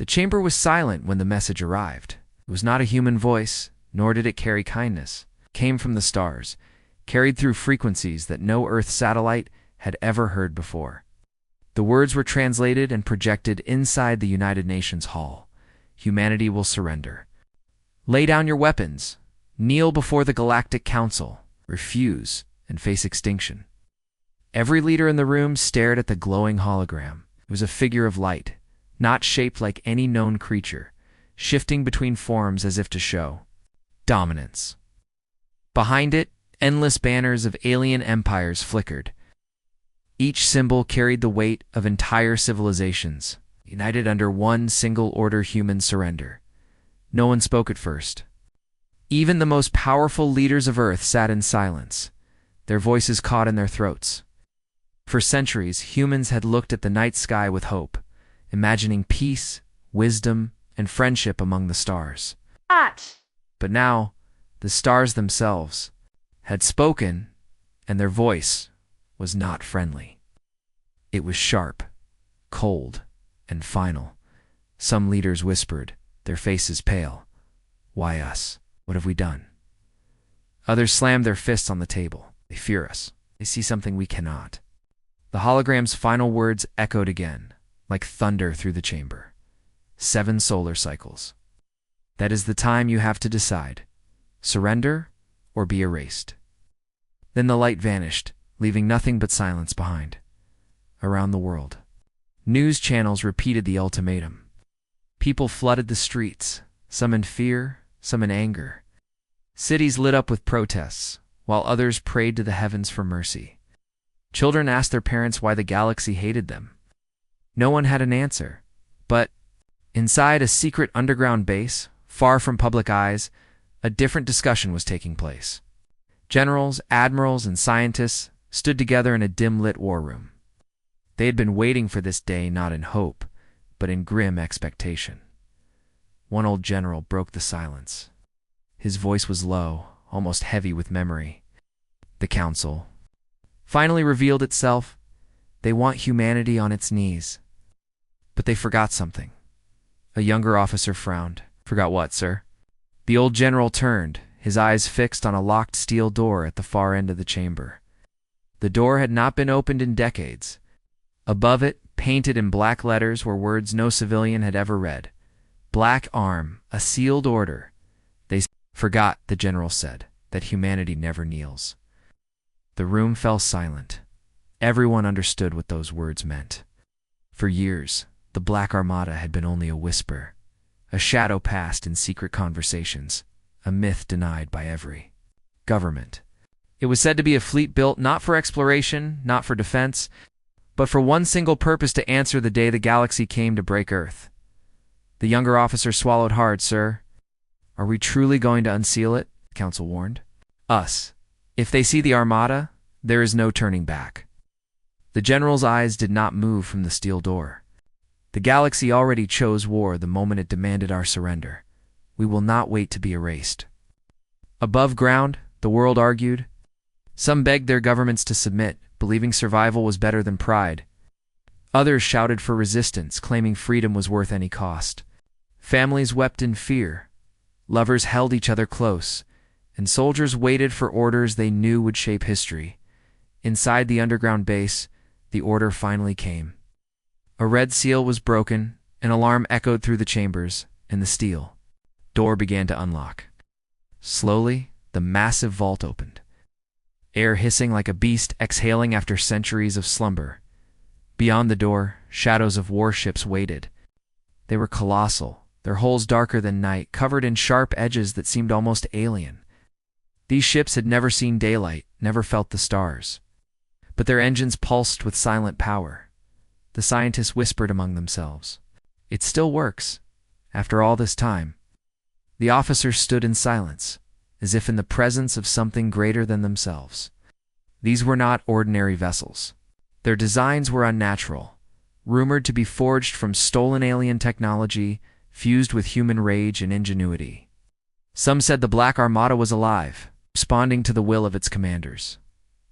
The chamber was silent when the message arrived. It was not a human voice, nor did it carry kindness. It came from the stars, carried through frequencies that no Earth satellite had ever heard before. The words were translated and projected inside the United Nations Hall. Humanity will surrender. Lay down your weapons. Kneel before the Galactic Council. Refuse and face extinction. Every leader in the room stared at the glowing hologram. It was a figure of light, not shaped like any known creature, shifting between forms as if to show dominance. Behind it, endless banners of alien empires flickered. Each symbol carried the weight of entire civilizations, united under one single-order human surrender. No one spoke at first. Even the most powerful leaders of Earth sat in silence, their voices caught in their throats. For centuries, humans had looked at the night sky with hope, imagining peace, wisdom, and friendship among the stars. But now, the stars themselves had spoken, and their voice was not friendly. It was sharp, cold, and final. Some leaders whispered, their faces pale. Why us? What have we done? Others slammed their fists on the table. They fear us. They see something we cannot. The hologram's final words echoed again, like thunder through the chamber. 7 solar cycles. That is the time you have to decide. Surrender or be erased. Then the light vanished, leaving nothing but silence behind. Around the world, news channels repeated the ultimatum. People flooded the streets, some in fear, some in anger. Cities lit up with protests, while others prayed to the heavens for mercy. Children asked their parents why the galaxy hated them. No one had an answer, but inside a secret underground base, far from public eyes, a different discussion was taking place. Generals, admirals, and scientists stood together in a dim-lit war room. They had been waiting for this day not in hope, but in grim expectation. One old general broke the silence. His voice was low, almost heavy with memory. The council finally revealed itself. They want humanity on its knees. But they forgot something. A younger officer frowned. Forgot what, sir? The old general turned, his eyes fixed on a locked steel door at the far end of the chamber. The door had not been opened in decades. Above it, painted in black letters, were words no civilian had ever read. Black Arm, a sealed order. They forgot, the general said, that humanity never kneels. The room fell silent. Everyone understood what those words meant. For years, the Black Armada had been only a whisper, a shadow passed in secret conversations, a myth denied by every government. It was said to be a fleet built not for exploration, not for defense, but for one single purpose: to answer the day the galaxy came to break Earth. The younger officer swallowed hard. Sir, are we truly going to unseal it? The council warned. Us. If they see the Armada, there is no turning back. The general's eyes did not move from the steel door. The galaxy already chose war the moment it demanded our surrender. We will not wait to be erased. Above ground, the world argued. Some begged their governments to submit, believing survival was better than pride. Others shouted for resistance, claiming freedom was worth any cost. Families wept in fear. Lovers held each other close, and soldiers waited for orders they knew would shape history. Inside the underground base, the order finally came. A red seal was broken, an alarm echoed through the chambers, and the steel door began to unlock. Slowly, the massive vault opened. Air hissing like a beast exhaling after centuries of slumber. Beyond the door, shadows of warships waited. They were colossal, their hulls darker than night, covered in sharp edges that seemed almost alien. These ships had never seen daylight, never felt the stars. But their engines pulsed with silent power. The scientists whispered among themselves. It still works. After all this time. The officers stood in silence, as if in the presence of something greater than themselves. These were not ordinary vessels. Their designs were unnatural, rumored to be forged from stolen alien technology, fused with human rage and ingenuity. Some said the Black Armada was alive, responding to the will of its commanders.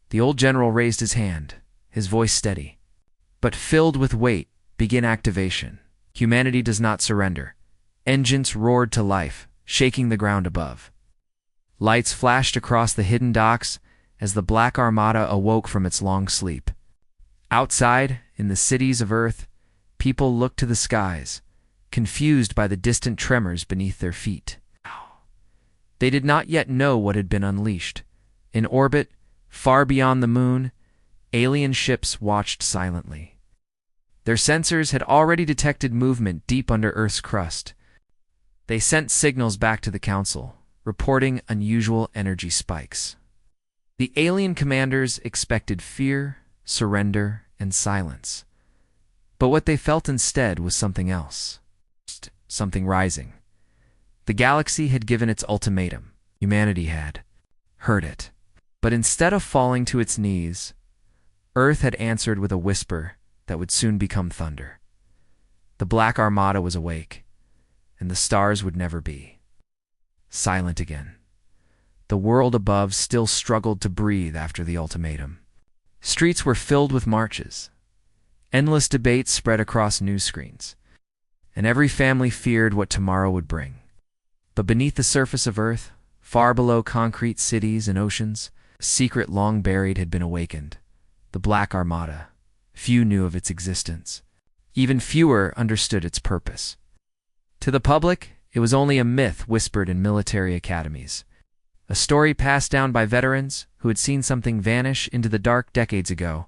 The old general raised his hand, his voice steady, but filled with weight. Begin activation. Humanity does not surrender. Engines roared to life, shaking the ground above. Lights flashed across the hidden docks as the Black Armada awoke from its long sleep. Outside, in the cities of Earth, people looked to the skies, confused by the distant tremors beneath their feet. They did not yet know what had been unleashed. In orbit, far beyond the moon, alien ships watched silently. Their sensors had already detected movement deep under Earth's crust. They sent signals back to the Council, reporting unusual energy spikes. The alien commanders expected fear, surrender, and silence. But what they felt instead was something else. Something rising. The galaxy had given its ultimatum. Humanity had heard it. But instead of falling to its knees, Earth had answered with a whisper that would soon become thunder. The Black Armada was awake, and the stars would never be. Silent again. The world above still struggled to breathe after the ultimatum. Streets were filled with marches. Endless debates spread across news screens, and every family feared what tomorrow would bring. But beneath the surface of Earth, far below concrete cities and oceans, a secret long buried had been awakened. The Black Armada. Few knew of its existence. Even fewer understood its purpose. To the public, it was only a myth whispered in military academies. A story passed down by veterans who had seen something vanish into the dark decades ago.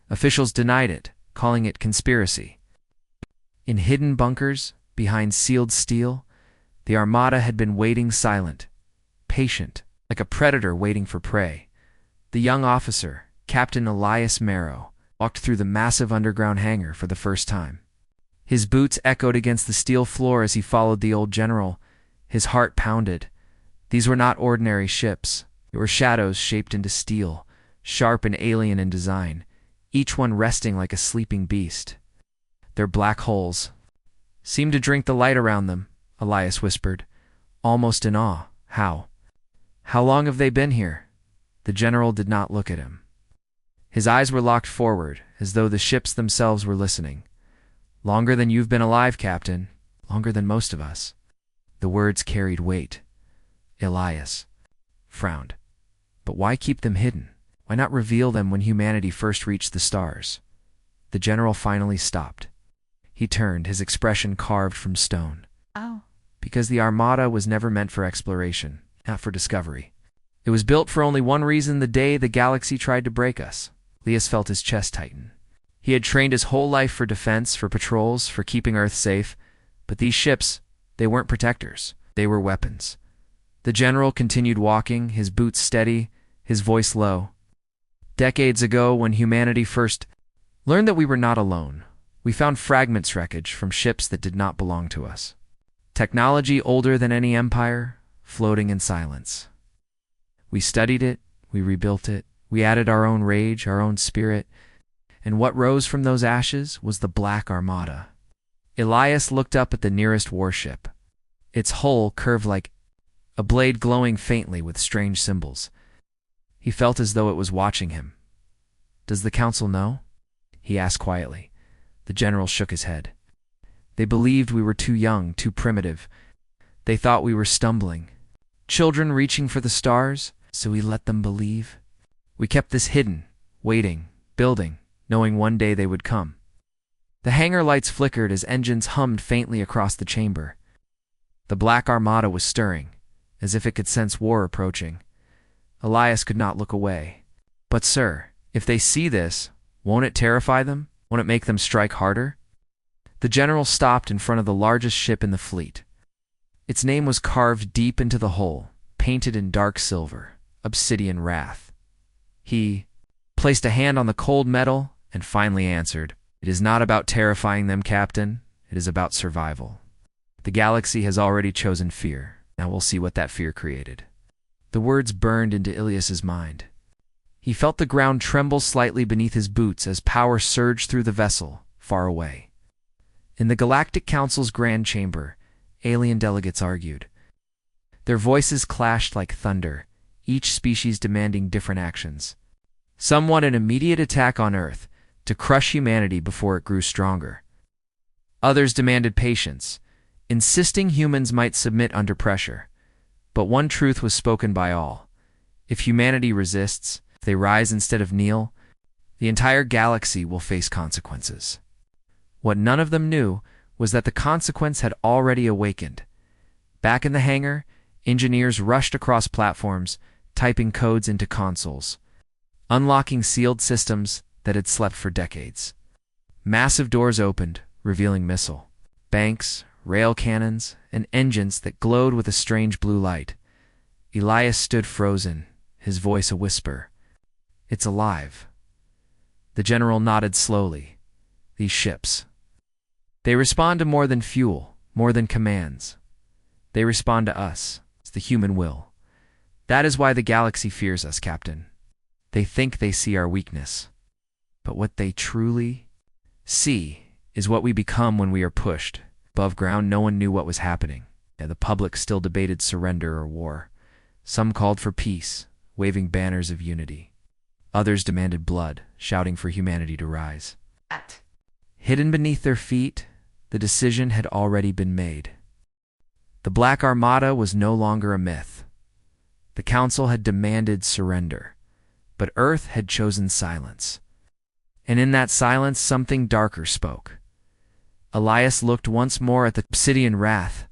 Officials denied it, calling it conspiracy. In hidden bunkers, behind sealed steel, the Armada had been waiting silent, patient, like a predator waiting for prey. The young officer, Captain Elias Marrow, walked through the massive underground hangar for the first time. His boots echoed against the steel floor as he followed the old general. His heart pounded. These were not ordinary ships. They were shadows shaped into steel, sharp and alien in design, each one resting like a sleeping beast. Their black holes seemed to drink the light around them, Elias whispered, almost in awe. How long have they been here? The general did not look at him. His eyes were locked forward, as though the ships themselves were listening. Longer than you've been alive, Captain. Longer than most of us. The words carried weight. Elias frowned. But why keep them hidden? Why not reveal them when humanity first reached the stars? The general finally stopped. He turned, his expression carved from stone. Oh. Because the Armada was never meant for exploration, not for discovery. It was built for only one reason: the day the galaxy tried to break us. Elias felt his chest tighten. He had trained his whole life for defense, for patrols, for keeping Earth safe. But these ships, they weren't protectors. They were weapons. The general continued walking, his boots steady, his voice low. Decades ago, when humanity first learned that we were not alone, we found fragments wreckage from ships that did not belong to us. Technology older than any empire, floating in silence. We studied it, we rebuilt it, we added our own rage, our own spirit, and what rose from those ashes was the Black Armada. Elias looked up at the nearest warship. Its hull curved like a blade, glowing faintly with strange symbols. He felt as though it was watching him. "Does the council know?" he asked quietly. The general shook his head. "They believed we were too young, too primitive. They thought we were stumbling. Children reaching for the stars, so we let them believe. We kept this hidden, waiting, building, knowing one day they would come." The hangar lights flickered as engines hummed faintly across the chamber. The Black Armada was stirring, as if it could sense war approaching. Elias could not look away. "But sir, if they see this, won't it terrify them? Won't it make them strike harder?" The general stopped in front of the largest ship in the fleet. Its name was carved deep into the hull, painted in dark silver, Obsidian Wrath. He placed a hand on the cold metal and finally answered, "It is not about terrifying them, Captain. It is about survival. The galaxy has already chosen fear. Now we'll see what that fear created." The words burned into Ilias's mind. He felt the ground tremble slightly beneath his boots as power surged through the vessel, far away. In the Galactic Council's grand chamber, alien delegates argued. Their voices clashed like thunder, each species demanding different actions. Some wanted an immediate attack on Earth, to crush humanity before it grew stronger. Others demanded patience, insisting humans might submit under pressure. But one truth was spoken by all. If humanity resists, if they rise instead of kneel, the entire galaxy will face consequences. What none of them knew was that the consequence had already awakened. Back in the hangar, engineers rushed across platforms, typing codes into consoles, unlocking sealed systems that had slept for decades. Massive doors opened, revealing missile banks, rail cannons, and engines that glowed with a strange blue light. Elias stood frozen, his voice a whisper. "It's alive." The general nodded slowly. "These ships. They respond to more than fuel, more than commands. They respond to us. It's the human will. That is why the galaxy fears us, Captain. They think they see our weakness. But what they truly see is what we become when we are pushed. Above ground, no one knew what was happening. The public still debated surrender or war. Some called for peace, waving banners of unity. Others demanded blood, shouting for humanity to rise. Hidden beneath their feet, the decision had already been made. The Black Armada was no longer a myth. The Council had demanded surrender, but Earth had chosen silence. And in that silence, something darker spoke. Elias looked once more at the obsidian wrath.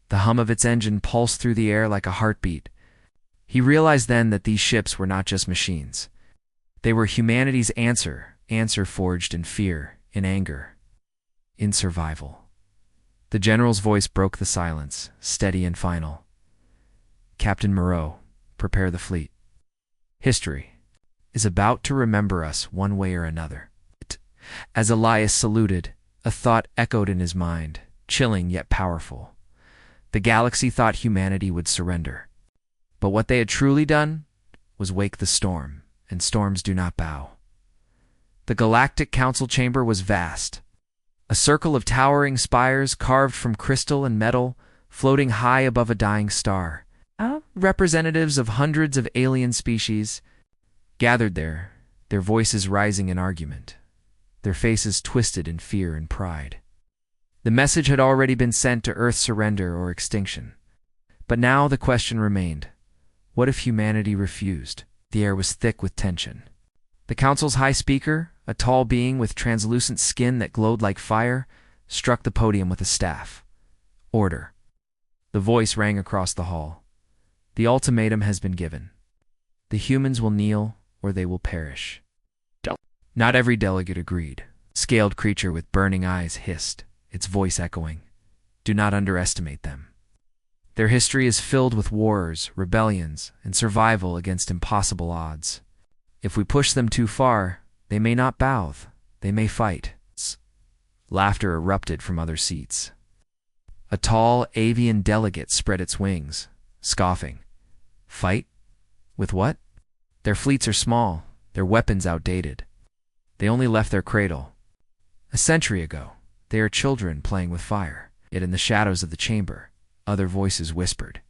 The hum of its engine pulsed through the air like a heartbeat. He realized then that these ships were not just machines. They were humanity's answer forged in fear, in anger, in survival. The general's voice broke the silence, steady and final. "Captain Moreau, prepare the fleet. History is about to remember us one way or another." As Elias saluted, a thought echoed in his mind, chilling yet powerful. The galaxy thought humanity would surrender. But what they had truly done was wake the storm, and storms do not bow. The Galactic Council chamber was vast. A circle of towering spires carved from crystal and metal, floating high above a dying star. Representatives of hundreds of alien species gathered there, their voices rising in argument, their faces twisted in fear and pride. The message had already been sent to Earth's surrender or extinction. But now the question remained. What if humanity refused? The air was thick with tension. The Council's high speaker, a tall being with translucent skin that glowed like fire, struck the podium with a staff. "Order." The voice rang across the hall. "The ultimatum has been given. The humans will kneel or they will perish." Not every delegate agreed. A scaled creature with burning eyes hissed, its voice echoing. "Do not underestimate them. Their history is filled with wars, rebellions, and survival against impossible odds. If we push them too far, they may not bow, they may fight." Laughter erupted from other seats. A tall avian delegate spread its wings, scoffing. "Fight? With what? Their fleets are small, their weapons outdated. They only left their cradle a century ago. They are children playing with fire." Yet in the shadows of the chamber, other voices whispered.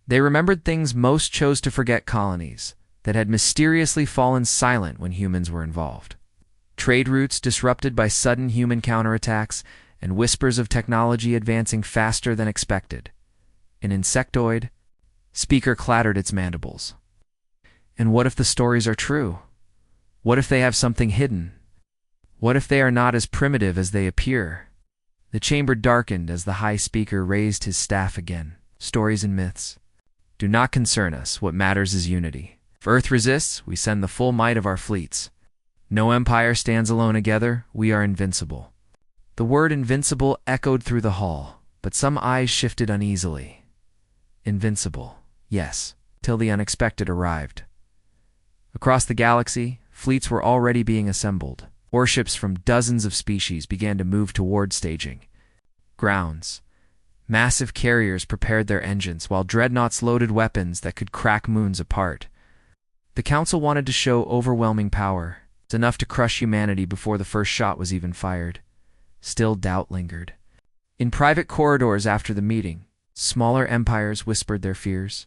They remembered things most chose to forget: colonies that had mysteriously fallen silent when humans were involved. Trade routes disrupted by sudden human counterattacks, and whispers of technology advancing faster than expected. An insectoid speaker clattered its mandibles. And what if the stories are true? What if they have something hidden? What if they are not as primitive as they appear? The chamber darkened as the high speaker raised his staff again. "Stories and myths do not concern us. What matters is unity. If Earth resists, we send the full might of our fleets. No empire stands alone together. We are invincible." The word invincible echoed through the hall, but some eyes shifted uneasily. Invincible, yes, till the unexpected arrived. Across the galaxy, fleets were already being assembled. Warships from dozens of species began to move toward staging grounds. Massive carriers prepared their engines, while dreadnoughts loaded weapons that could crack moons apart. The Council wanted to show overwhelming power. It's enough to crush humanity before the first shot was even fired. Still, doubt lingered. In private corridors after the meeting, smaller empires whispered their fears.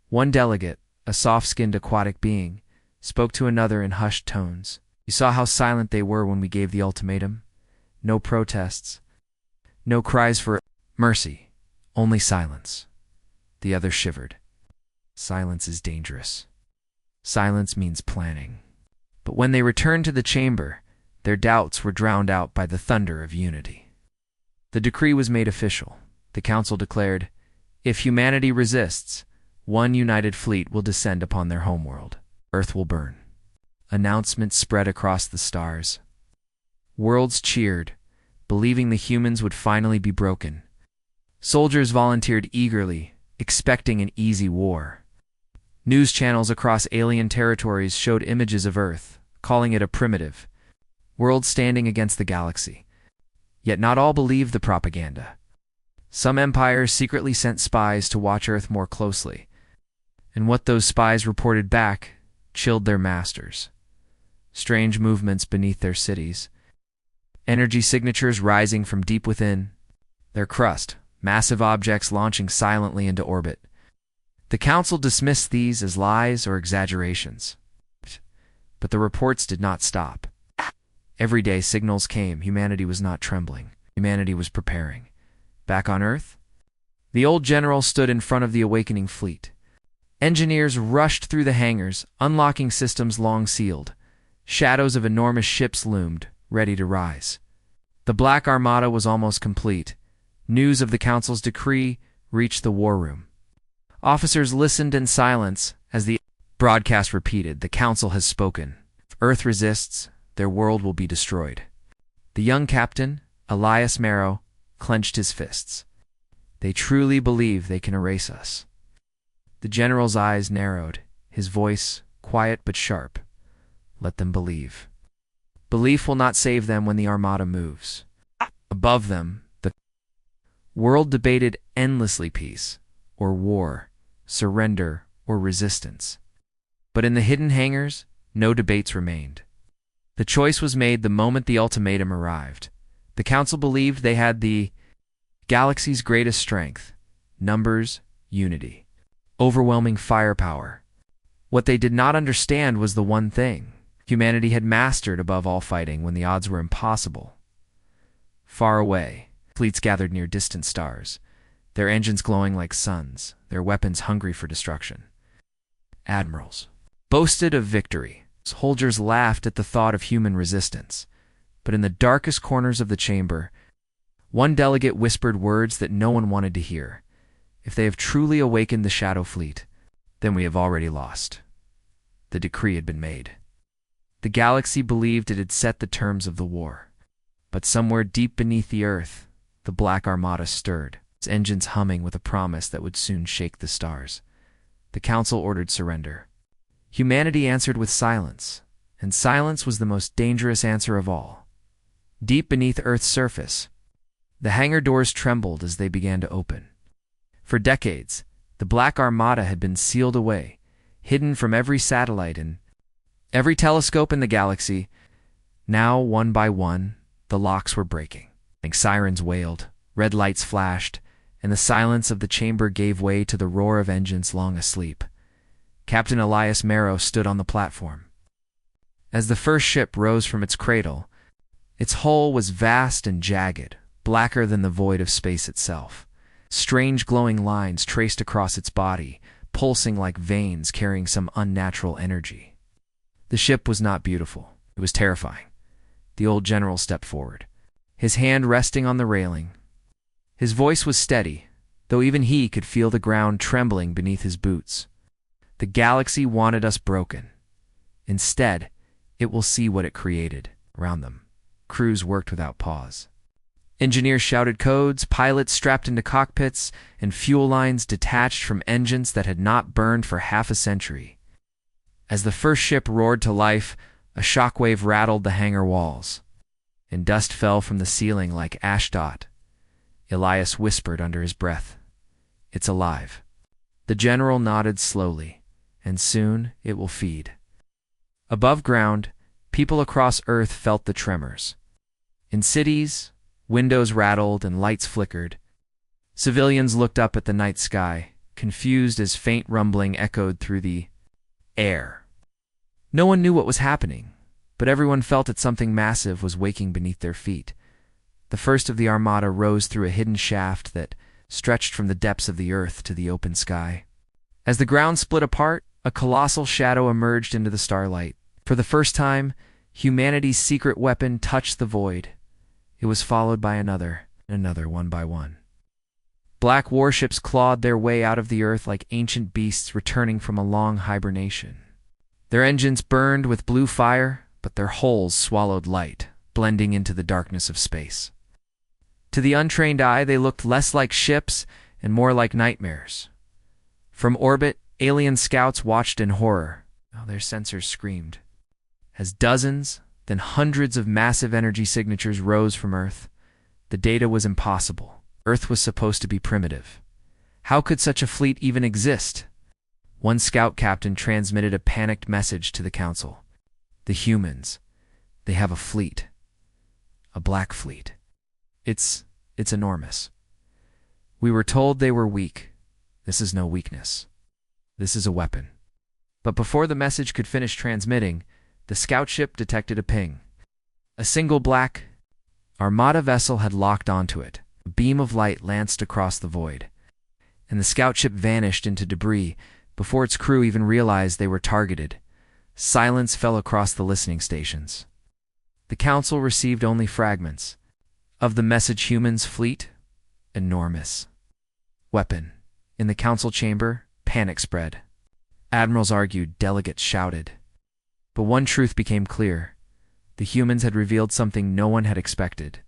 One delegate, a soft-skinned aquatic being, spoke to another in hushed tones. "You saw how silent they were when we gave the ultimatum? No protests, No cries for mercy, only silence. The other shivered. Silence is dangerous. Silence means planning. But when they returned to the chamber, their doubts were drowned out by the thunder of unity. The decree was made official. The council declared, if humanity resists, one united fleet will descend upon their homeworld. Earth will burn. Announcements spread across the stars. Worlds cheered, believing the humans would finally be broken. Soldiers volunteered eagerly, expecting an easy war. News channels across alien territories showed images of Earth, calling it a primitive world standing against the galaxy. Yet not all believed the propaganda. Some empires secretly sent spies to watch Earth more closely, and what those spies reported back chilled their masters. Strange movements beneath their cities, energy signatures rising from deep within their crust, massive objects launching silently into orbit. The council dismissed these as lies or exaggerations. But the reports did not stop. Every day signals came. Humanity was not trembling. Humanity was preparing. Back on Earth, the old general stood in front of the awakening fleet. Engineers rushed through the hangars, unlocking systems long sealed. Shadows of enormous ships loomed, ready to rise. The Black Armada was almost complete. News of the council's decree reached the war room. Officers listened in silence as the broadcast repeated, the council has spoken. If Earth resists, their world will be destroyed. The young captain, Elias Marrow, clenched his fists. They truly believe they can erase us. The general's eyes narrowed, his voice quiet but sharp. Let them believe. Belief will not save them when the Armada moves. Above them, the world debated endlessly peace or war, surrender or resistance. But in the hidden hangars, no debates remained. The choice was made the moment the ultimatum arrived. The council believed they had the galaxy's greatest strength, numbers, unity, overwhelming firepower. What they did not understand was the one thing humanity had mastered above all fighting when the odds were impossible. Far away, fleets gathered near distant stars, their engines glowing like suns, their weapons hungry for destruction. Admirals boasted of victory. Soldiers laughed at the thought of human resistance. But in the darkest corners of the chamber, one delegate whispered words that no one wanted to hear. If they have truly awakened the Shadow Fleet, then we have already lost. The decree had been made. The galaxy believed it had set the terms of the war. But somewhere deep beneath the Earth, the Black Armada stirred, its engines humming with a promise that would soon shake the stars. The council ordered surrender. Humanity answered with silence, and silence was the most dangerous answer of all. Deep beneath Earth's surface, the hangar doors trembled as they began to open. For decades, the Black Armada had been sealed away, hidden from every satellite and every telescope in the galaxy. Now, one by one, the locks were breaking. Sirens wailed, red lights flashed, and the silence of the chamber gave way to the roar of engines long asleep. Captain Elias Marrow stood on the platform. As the first ship rose from its cradle, its hull was vast and jagged, blacker than the void of space itself. Strange glowing lines traced across its body, pulsing like veins carrying some unnatural energy. The ship was not beautiful. It was terrifying. The old general stepped forward, his hand resting on the railing. His voice was steady, though even he could feel the ground trembling beneath his boots. The galaxy wanted us broken. Instead, it will see what it created. Around them, crews worked without pause. Engineers shouted codes, pilots strapped into cockpits, and fuel lines detached from engines that had not burned for half a century. As the first ship roared to life, a shockwave rattled the hangar walls, and dust fell from the ceiling like ashdot. Elias whispered under his breath, "It's alive." The general nodded slowly, and soon it will feed. Above ground, people across Earth felt the tremors. In cities, windows rattled and lights flickered. Civilians looked up at the night sky, confused as faint rumbling echoed through the air. No one knew what was happening, but everyone felt that something massive was waking beneath their feet. The first of the Armada rose through a hidden shaft that stretched from the depths of the earth to the open sky. As the ground split apart, a colossal shadow emerged into the starlight. For the first time, humanity's secret weapon touched the void. It was followed by another, and another, one by one. Black warships clawed their way out of the earth like ancient beasts returning from a long hibernation. Their engines burned with blue fire, but their hulls swallowed light, blending into the darkness of space. To the untrained eye, they looked less like ships and more like nightmares. From orbit, alien scouts watched in horror. Oh, their sensors screamed. As dozens, then hundreds of massive energy signatures rose from Earth, the data was impossible. Earth was supposed to be primitive. How could such a fleet even exist? One scout captain transmitted a panicked message to the council. The humans, they have a fleet. A black fleet. It's enormous. We were told they were weak. This is no weakness. This is a weapon. But before the message could finish transmitting, the scout ship detected a ping. A single black Armada vessel had locked onto it. A beam of light lanced across the void, and the scout ship vanished into debris before its crew even realized they were targeted. Silence fell across the listening stations. The council received only fragments of the message. Humans' fleet, enormous. Weapon. In the council chamber, panic spread. Admirals argued, delegates shouted. But one truth became clear. The humans had revealed something no one had expected.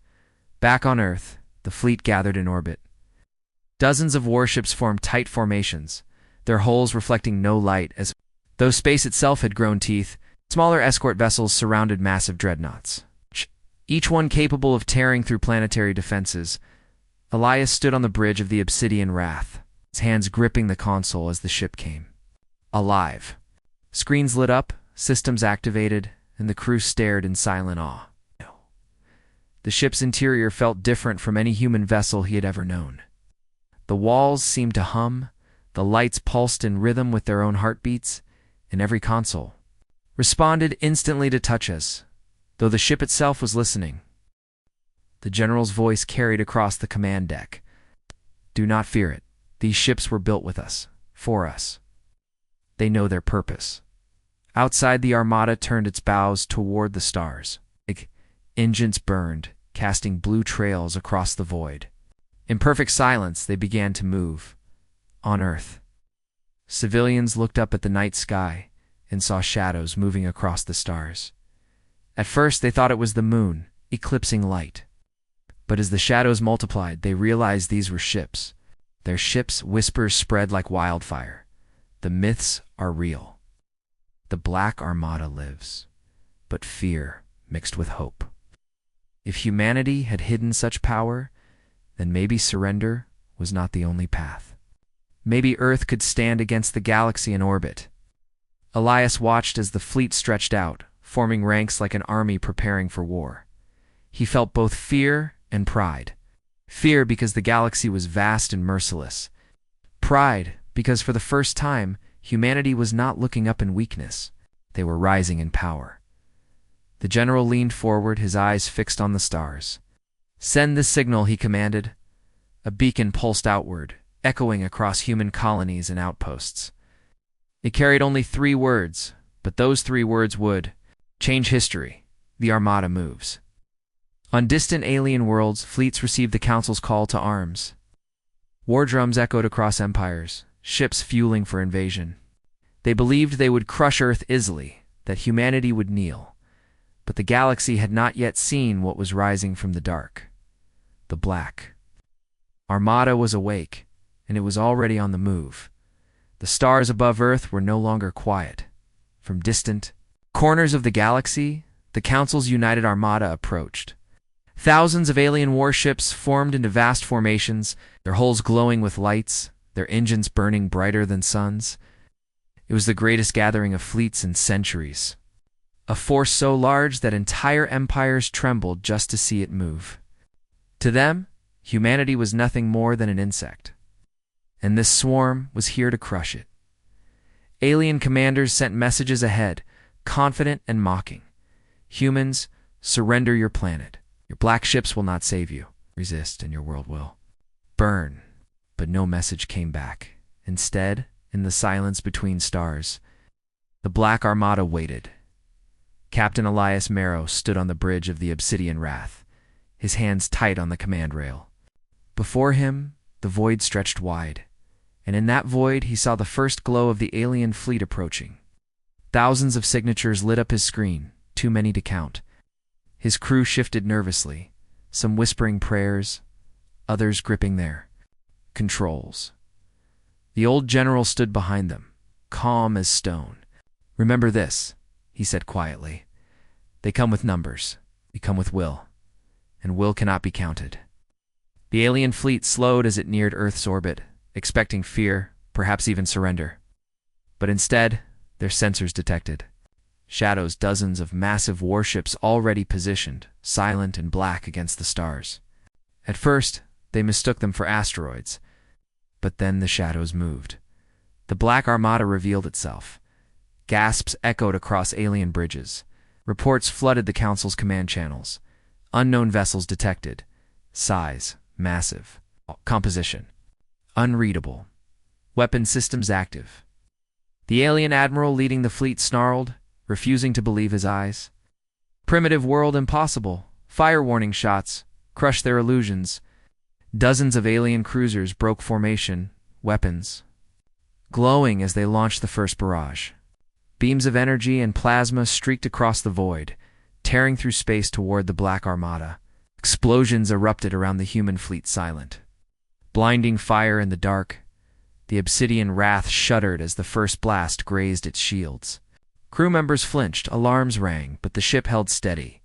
Back on Earth, the fleet gathered in orbit. Dozens of warships formed tight formations, their hulls reflecting no light as though space itself had grown teeth. Smaller escort vessels surrounded massive dreadnoughts, each one capable of tearing through planetary defenses. Elias stood on the bridge of the Obsidian Wrath, his hands gripping the console as the ship came. Alive. Screens lit up, systems activated, and the crew stared in silent awe. The ship's interior felt different from any human vessel he had ever known. The walls seemed to hum, the lights pulsed in rhythm with their own heartbeats, and every console responded instantly to touches, though the ship itself was listening. The general's voice carried across the command deck. Do not fear it. These ships were built with us, for us. They know their purpose. Outside, the Armada turned its bows toward the stars. Engines burned, casting blue trails across the void. In perfect silence, they began to move. On Earth, civilians looked up at the night sky and saw shadows moving across the stars. At first, they thought it was the moon, eclipsing light. But as the shadows multiplied, they realized these were ships. Their ships' whispers spread like wildfire. The myths are real. The Black Armada lives, but fear mixed with hope. If humanity had hidden such power, then maybe surrender was not the only path. Maybe Earth could stand against the galaxy in orbit. Elias watched as the fleet stretched out, forming ranks like an army preparing for war. He felt both fear and pride. Fear because the galaxy was vast and merciless. Pride because for the first time, humanity was not looking up in weakness. They were rising in power. The general leaned forward, his eyes fixed on the stars. Send the signal, he commanded. A beacon pulsed outward, echoing across human colonies and outposts. It carried only 3 words, but those 3 words would change history. The Armada moves. On distant alien worlds, fleets received the Council's call to arms. War drums echoed across empires, ships fueling for invasion. They believed they would crush Earth easily, that humanity would kneel. But the galaxy had not yet seen what was rising from the dark. The Black Armada was awake, and it was already on the move. The stars above Earth were no longer quiet. From distant corners of the galaxy, the Council's united Armada approached. Thousands of alien warships formed into vast formations, their hulls glowing with lights, their engines burning brighter than suns. It was the greatest gathering of fleets in centuries. A force so large that entire empires trembled just to see it move. To them, humanity was nothing more than an insect. And this swarm was here to crush it. Alien commanders sent messages ahead, confident and mocking. Humans, surrender your planet. Your black ships will not save you. Resist, and your world will burn. But no message came back. Instead, in the silence between stars, the Black Armada waited. Captain Elias Marrow stood on the bridge of the Obsidian Wrath, his hands tight on the command rail. Before him, the void stretched wide, and in that void he saw the first glow of the alien fleet approaching. Thousands of signatures lit up his screen, too many to count. His crew shifted nervously, some whispering prayers, others gripping their controls. The old general stood behind them, calm as stone. "Remember this," he said quietly. "They come with numbers. We come with will, and will cannot be counted." The alien fleet slowed as it neared Earth's orbit, expecting fear, perhaps even surrender. But instead, their sensors detected shadows, dozens of massive warships already positioned, silent and black against the stars. At first, they mistook them for asteroids, but then the shadows moved. The Black Armada revealed itself. Gasps echoed across alien bridges. Reports flooded the Council's command channels. Unknown vessels detected. Size, massive. Composition, unreadable. Weapon systems active. The alien admiral leading the fleet snarled, refusing to believe his eyes. Primitive world impossible. Fire warning shots. Crush their illusions. Dozens of alien cruisers broke formation, weapons glowing as they launched the first barrage. Beams of energy and plasma streaked across the void, tearing through space toward the Black Armada. Explosions erupted around the human fleet, silent. Blinding fire in the dark, the Obsidian Wrath shuddered as the first blast grazed its shields. Crew members flinched, alarms rang, but the ship held steady.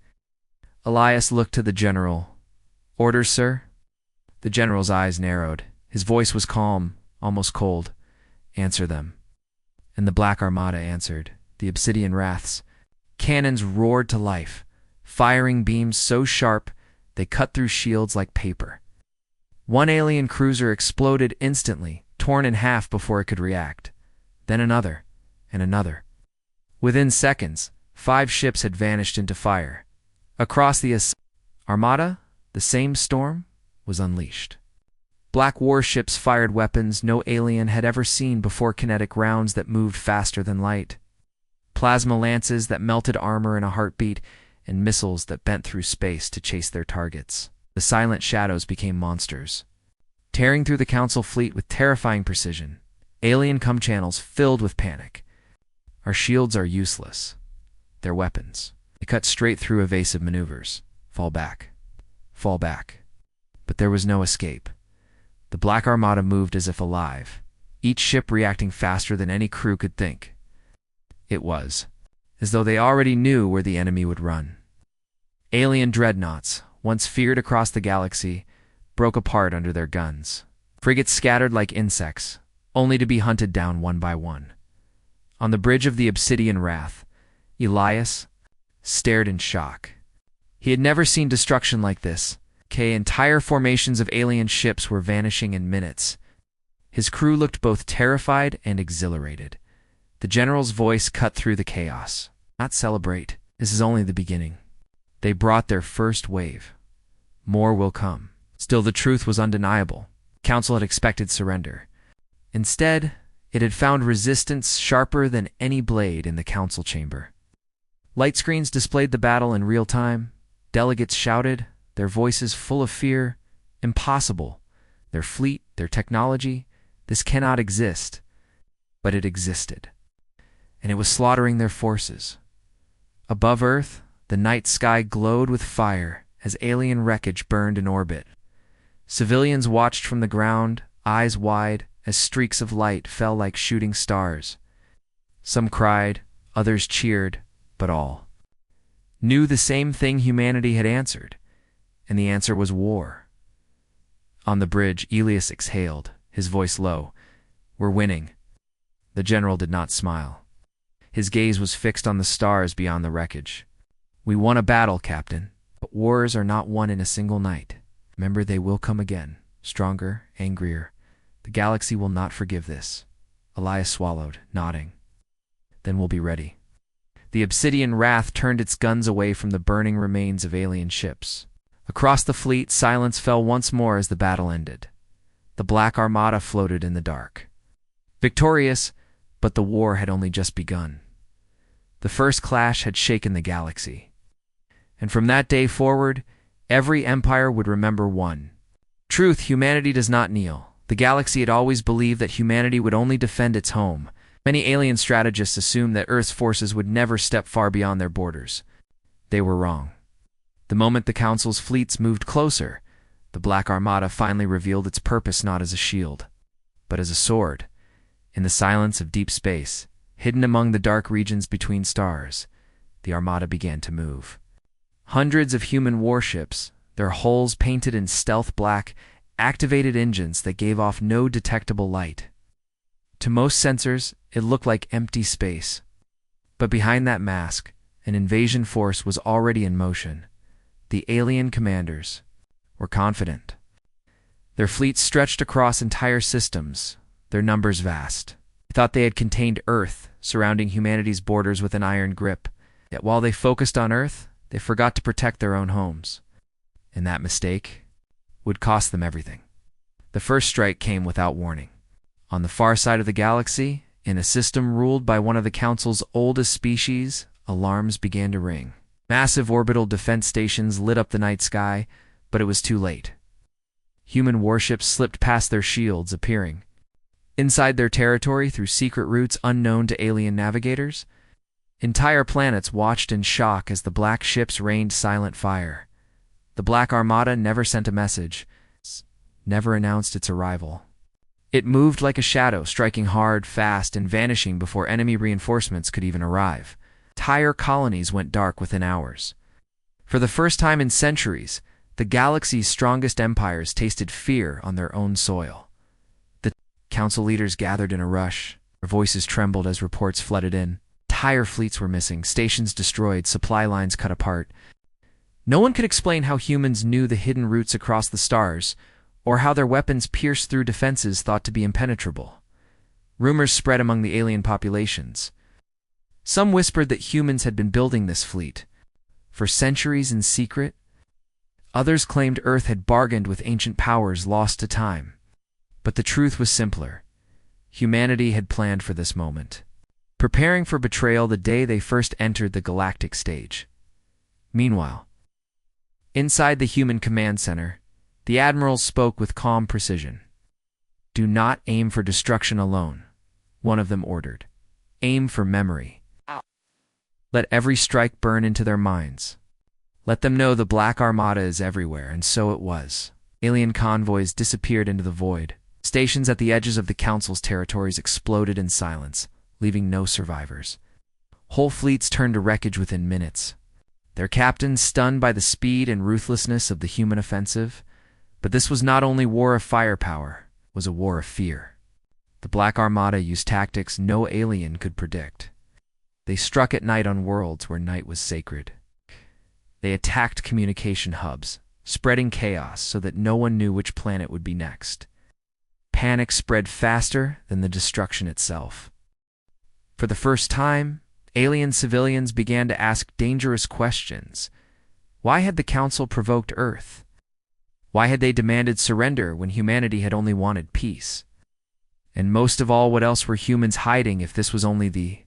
Elias looked to the general. "Orders, sir?" The general's eyes narrowed. His voice was calm, almost cold. "Answer them." And the Black Armada answered. The Obsidian Wraths. Cannons roared to life, firing beams so sharp they cut through shields like paper. One alien cruiser exploded instantly, torn in half before it could react. Then another, and another. Within seconds, 5 ships had vanished into fire. Across the Armada, the same storm was unleashed. Black warships fired weapons no alien had ever seen before, kinetic rounds that moved faster than light, plasma lances that melted armor in a heartbeat, and missiles that bent through space to chase their targets. The silent shadows became monsters, tearing through the Council fleet with terrifying precision. Alien com channels filled with panic. "Our shields are useless. They're weapons. They cut straight through evasive maneuvers. Fall back. Fall back." But there was no escape. The Black Armada moved as if alive, each ship reacting faster than any crew could think. It was as though they already knew where the enemy would run. Alien dreadnoughts, once feared across the galaxy, broke apart under their guns. Frigates scattered like insects, only to be hunted down one by one. On the bridge of the Obsidian Wrath, Elias stared in shock. He had never seen destruction like this. Entire formations of alien ships were vanishing in minutes. His crew looked both terrified and exhilarated. The general's voice cut through the chaos. "Not celebrate. This is only the beginning. They brought their first wave. More will come." Still, the truth was undeniable. Council had expected surrender. Instead, it had found resistance sharper than any blade in the Council chamber. Light screens displayed the battle in real time. Delegates shouted, their voices full of fear. "Impossible. Their fleet, their technology, this cannot exist." But it existed, and it was slaughtering their forces. Above Earth, the night sky glowed with fire as alien wreckage burned in orbit. Civilians watched from the ground, eyes wide, as streaks of light fell like shooting stars. Some cried, others cheered, but all knew the same thing humanity had answered, and the answer was war. On the bridge, Elias exhaled, his voice low. "We're winning." The general did not smile. His gaze was fixed on the stars beyond the wreckage. "We won a battle, Captain, but wars are not won in a single night. Remember, they will come again, stronger, angrier. The galaxy will not forgive this." Elias swallowed, nodding. "Then we'll be ready." The Obsidian Wrath turned its guns away from the burning remains of alien ships. Across the fleet, silence fell once more as the battle ended. The Black Armada floated in the dark. Victorious, but the war had only just begun. The first clash had shaken the galaxy. And from that day forward, every empire would remember one truth: humanity does not kneel. The galaxy had always believed that humanity would only defend its home. Many alien strategists assumed that Earth's forces would never step far beyond their borders. They were wrong. The moment the Council's fleets moved closer, the Black Armada finally revealed its purpose not as a shield, but as a sword. In the silence of deep space, hidden among the dark regions between stars, the Armada began to move. Hundreds of human warships, their hulls painted in stealth black, activated engines that gave off no detectable light. To most sensors, it looked like empty space. But behind that mask, an invasion force was already in motion. The alien commanders were confident. Their fleets stretched across entire systems, their numbers vast. They thought they had contained Earth, surrounding humanity's borders with an iron grip. Yet while they focused on Earth, they forgot to protect their own homes. And that mistake would cost them everything. The first strike came without warning. On the far side of the galaxy, in a system ruled by one of the Council's oldest species, alarms began to ring. Massive orbital defense stations lit up the night sky, but it was too late. Human warships slipped past their shields, appearing inside their territory through secret routes unknown to alien navigators. Entire planets watched in shock as the black ships rained silent fire. The Black Armada never sent a message, never announced its arrival. It moved like a shadow, striking hard, fast, and vanishing before enemy reinforcements could even arrive. Entire colonies went dark within hours. For the first time in centuries, the galaxy's strongest empires tasted fear on their own soil. The Council leaders gathered in a rush. Their voices trembled as reports flooded in. Entire fleets were missing, stations destroyed, supply lines cut apart. No one could explain how humans knew the hidden routes across the stars, or how their weapons pierced through defenses thought to be impenetrable. Rumors spread among the alien populations. Some whispered that humans had been building this fleet for centuries in secret. Others claimed Earth had bargained with ancient powers lost to time. But the truth was simpler. Humanity had planned for this moment, preparing for betrayal the day they first entered the galactic stage. Meanwhile, inside the human command center, the admirals spoke with calm precision. "Do not aim for destruction alone," one of them ordered. "Aim for memory. Let every strike burn into their minds. Let them know the Black Armada is everywhere," and so it was. Alien convoys disappeared into the void. Stations at the edges of the Council's territories exploded in silence, leaving no survivors. Whole fleets turned to wreckage within minutes. Their captains stunned by the speed and ruthlessness of the human offensive. But this was not only war of firepower, it was a war of fear. The Black Armada used tactics no alien could predict. They struck at night on worlds where night was sacred. They attacked communication hubs, spreading chaos so that no one knew which planet would be next. Panic spread faster than the destruction itself. For the first time, alien civilians began to ask dangerous questions. Why had the Council provoked Earth? Why had they demanded surrender when humanity had only wanted peace? And most of all, what else were humans hiding if this was only the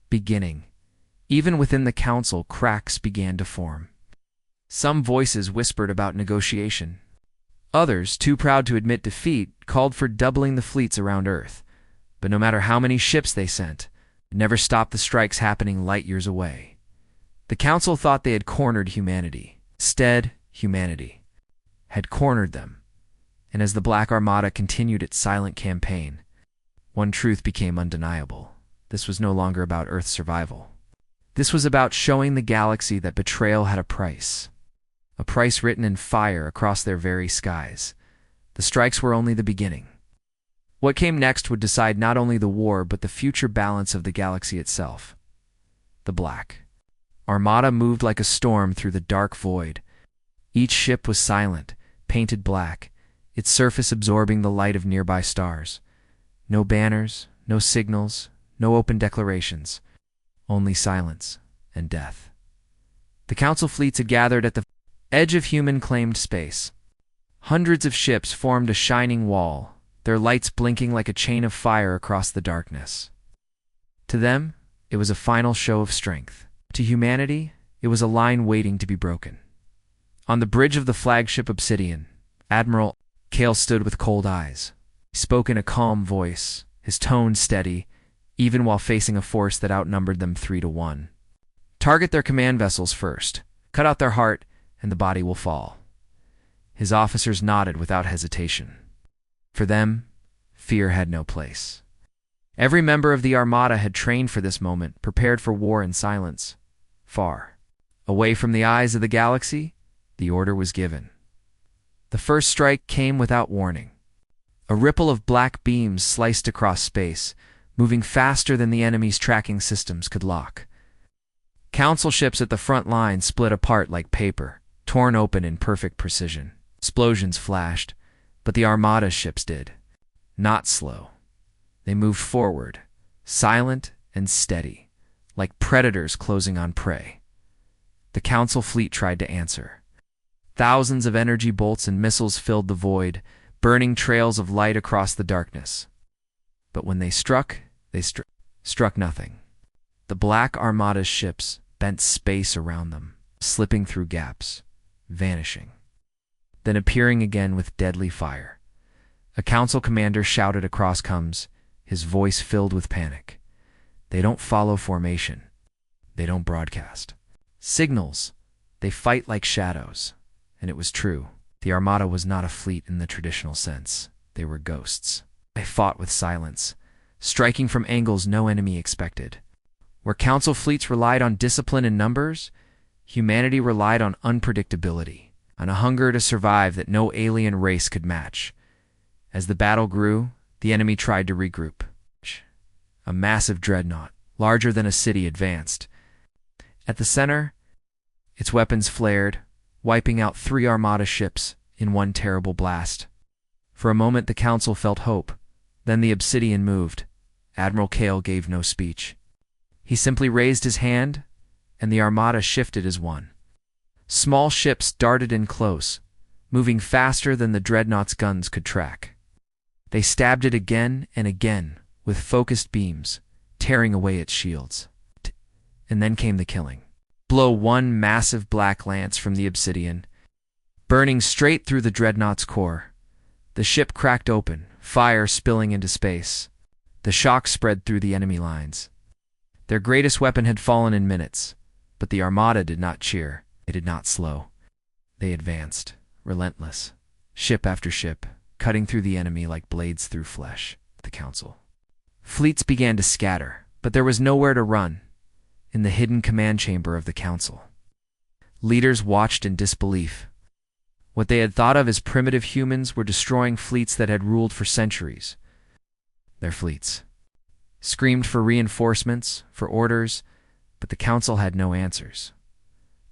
beginning? Even within the Council, cracks began to form. Some voices whispered about negotiation. Others, too proud to admit defeat, called for doubling the fleets around Earth. But no matter how many ships they sent, it never stopped the strikes happening light years away. The Council thought they had cornered humanity. Instead, humanity had cornered them. And as the Black Armada continued its silent campaign, one truth became undeniable. This was no longer about Earth's survival. This was about showing the galaxy that betrayal had a price written in fire across their very skies. The strikes were only the beginning. What came next would decide not only the war, but the future balance of the galaxy itself. The Black Armada moved like a storm through the dark void. Each ship was silent, painted black, its surface absorbing the light of nearby stars. No banners, no signals, no open declarations, only silence and death. The Council fleets had gathered at the Edge of human claimed space. Hundreds of ships formed a shining wall, their lights blinking like a chain of fire across the darkness. To them, it was a final show of strength. To humanity, it was a line waiting to be broken. On the bridge of the flagship Obsidian, Admiral Kale stood with cold eyes. He spoke in a calm voice, his tone steady, even while facing a force that outnumbered them 3-1. Target their command vessels first. Cut out their heart, and the body will fall. His officers nodded without hesitation. For them, fear had no place. Every member of the Armada had trained for this moment, prepared for war in silence. Far away from the eyes of the galaxy, the order was given. The first strike came without warning. A ripple of black beams sliced across space, moving faster than the enemy's tracking systems could lock. Council ships at the front line split apart like paper, torn open in perfect precision. Explosions flashed, but the Armada's ships did. Not slow. They moved forward, silent and steady, like predators closing on prey. The Council fleet tried to answer. Thousands of energy bolts and missiles filled the void, burning trails of light across the darkness. But when they struck nothing. The Black Armada's ships bent space around them, slipping through gaps, vanishing, then appearing again with deadly fire. A council commander shouted across comms, his voice filled with panic. They don't follow formation. They don't broadcast signals. They fight like shadows. And it was true. The Armada was not a fleet in the traditional sense. They were ghosts. They fought with silence, striking from angles no enemy expected. Where council fleets relied on discipline and numbers, humanity relied on unpredictability, on a hunger to survive that no alien race could match. As the battle grew, the enemy tried to regroup. A massive dreadnought, larger than a city, advanced. At the center, its weapons flared, wiping out 3 Armada ships in one terrible blast. For a moment the council felt hope. Then the Obsidian moved. Admiral Kale gave no speech. He simply raised his hand, and the Armada shifted as one. Small ships darted in close, moving faster than the dreadnought's guns could track. They stabbed it again and again with focused beams, tearing away its shields. And then came the killing. Blow one massive black lance from the Obsidian, burning straight through the dreadnought's core. The ship cracked open, fire spilling into space. The shock spread through the enemy lines. Their greatest weapon had fallen in minutes, but the Armada did not cheer. They did not slow. They advanced, relentless, ship after ship, cutting through the enemy like blades through flesh. The Council fleets began to scatter, but there was nowhere to run. In the hidden command chamber of the Council, leaders watched in disbelief. What they had thought of as primitive humans were destroying fleets that had ruled for centuries. Their fleets screamed for reinforcements, for orders, but the Council had no answers.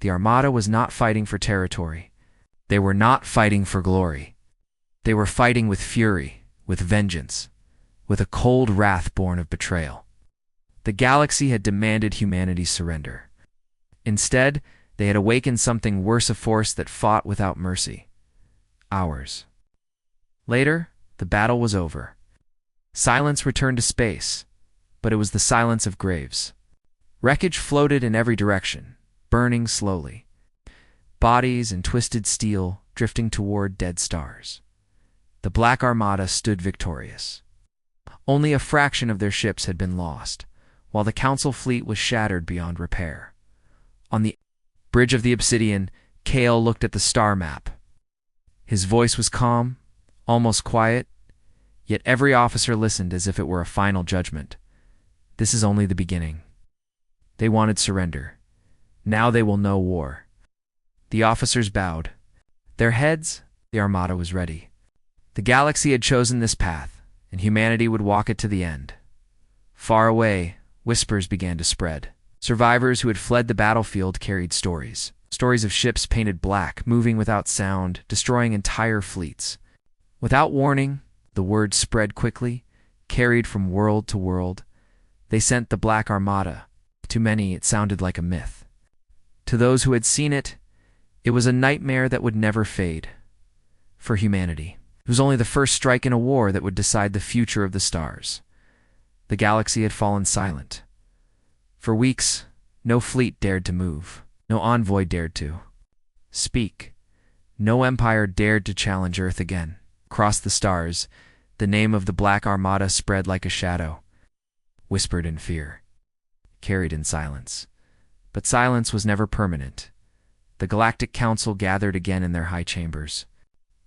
The Armada was not fighting for territory. They were not fighting for glory. They were fighting with fury, with vengeance, with a cold wrath born of betrayal. The galaxy had demanded humanity's surrender. Instead, they had awakened something worse, a force that fought without mercy. Ours. Later, the battle was over. Silence returned to space, but it was the silence of graves. Wreckage floated in every direction, burning slowly. Bodies and twisted steel drifting toward dead stars. The Black Armada stood victorious. Only a fraction of their ships had been lost, while the Council fleet was shattered beyond repair. On the bridge of the Obsidian, Kale looked at the star map. His voice was calm, almost quiet, yet every officer listened as if it were a final judgment. This is only the beginning. They wanted surrender. Now they will know war. The officers bowed. Their heads, the Armada was ready. The galaxy had chosen this path, and humanity would walk it to the end. Far away, whispers began to spread. Survivors who had fled the battlefield carried stories. Stories of ships painted black, moving without sound, destroying entire fleets. Without warning, the word spread quickly, carried from world to world. They sent the Black Armada. To many, it sounded like a myth. To those who had seen it, It was a nightmare that would never fade. For humanity. It was only the first strike in a war that would decide the future of the stars. The galaxy had fallen silent. For weeks, no fleet dared to move. No envoy dared to speak. No empire dared to challenge Earth again. Across the stars, the name of the Black Armada spread like a shadow, whispered in fear, carried in silence. But silence was never permanent. The Galactic Council gathered again in their high chambers,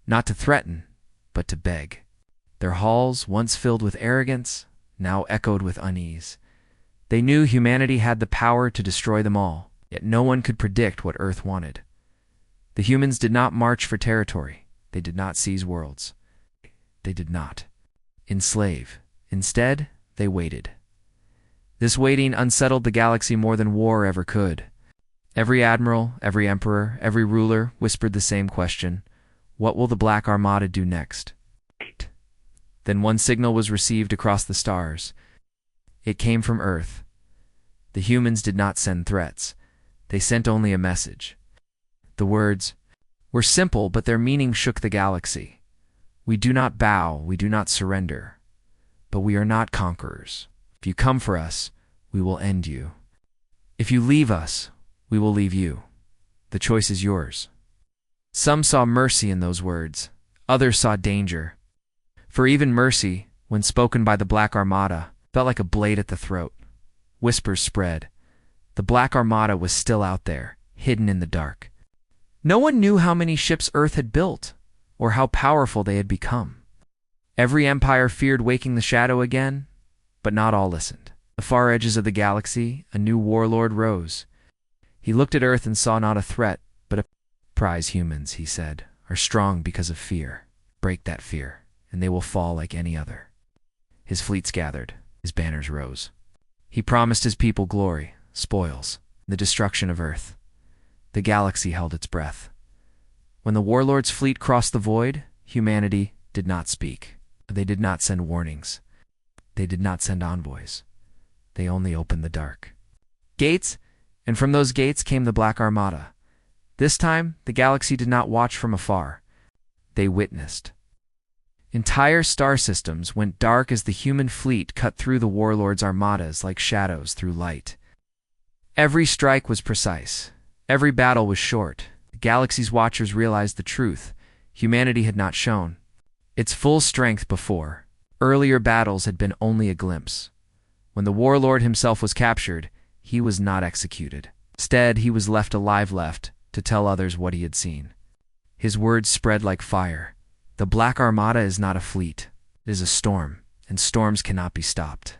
not to threaten, but to beg. Their halls, once filled with arrogance, now echoed with unease. They knew humanity had the power to destroy them all, yet no one could predict what Earth wanted. The humans did not march for territory. They did not seize worlds. They did not enslave. Instead, they waited. This waiting unsettled the galaxy more than war ever could. Every admiral, every emperor, every ruler whispered the same question: what will the Black Armada do next? Then one signal was received across the stars. It came from Earth. The humans did not send threats. They sent only a message. The words were simple, but their meaning shook the galaxy. We do not bow, we do not surrender, but we are not conquerors. If you come for us, we will end you. If you leave us, we will leave you. The choice is yours. Some saw mercy in those words. Others saw danger. For even mercy, when spoken by the Black Armada, felt like a blade at the throat. Whispers spread. The Black Armada was still out there, hidden in the dark. No one knew how many ships Earth had built, or how powerful they had become. Every empire feared waking the shadow again, but not all listened. The far edges of the galaxy, a new warlord rose. He looked at Earth and saw not a threat, but a prize. Humans, he said, are strong because of fear. Break that fear, and they will fall like any other. His fleets gathered. His banners rose. He promised his people glory, spoils, the destruction of Earth. The galaxy held its breath. When the warlord's fleet crossed the void, humanity did not speak. They did not send warnings. They did not send envoys. They only opened the dark gates, and from those gates came the Black Armada. This time, the galaxy did not watch from afar. They witnessed. Entire star systems went dark as the human fleet cut through the warlord's armadas like shadows through light. Every strike was precise. Every battle was short. The galaxy's watchers realized the truth. Humanity had not shown its full strength before. Earlier battles had been only a glimpse. When the warlord himself was captured, he was not executed. Instead, he was left alive to tell others what he had seen. His words spread like fire. The Black Armada is not a fleet. It is a storm, and storms cannot be stopped.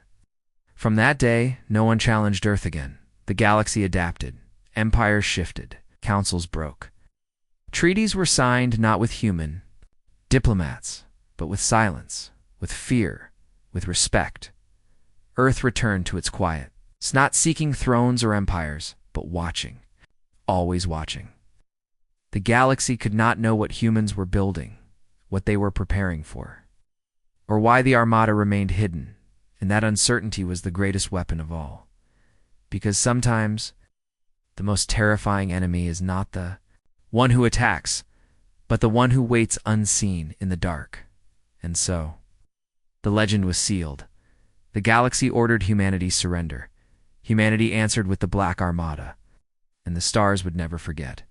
From that day, no one challenged Earth again. The galaxy adapted. Empires shifted. Councils broke. Treaties were signed not with human diplomats, but with silence, with fear, with respect. Earth returned to its quiet. It's not seeking thrones or empires, but watching. Always watching. The galaxy could not know what humans were building, what they were preparing for, or why the Armada remained hidden, and that uncertainty was the greatest weapon of all. Because sometimes, the most terrifying enemy is not the one who attacks, but the one who waits unseen in the dark. And so, the legend was sealed. The galaxy ordered humanity's surrender. Humanity answered with the Black Armada, and the stars would never forget.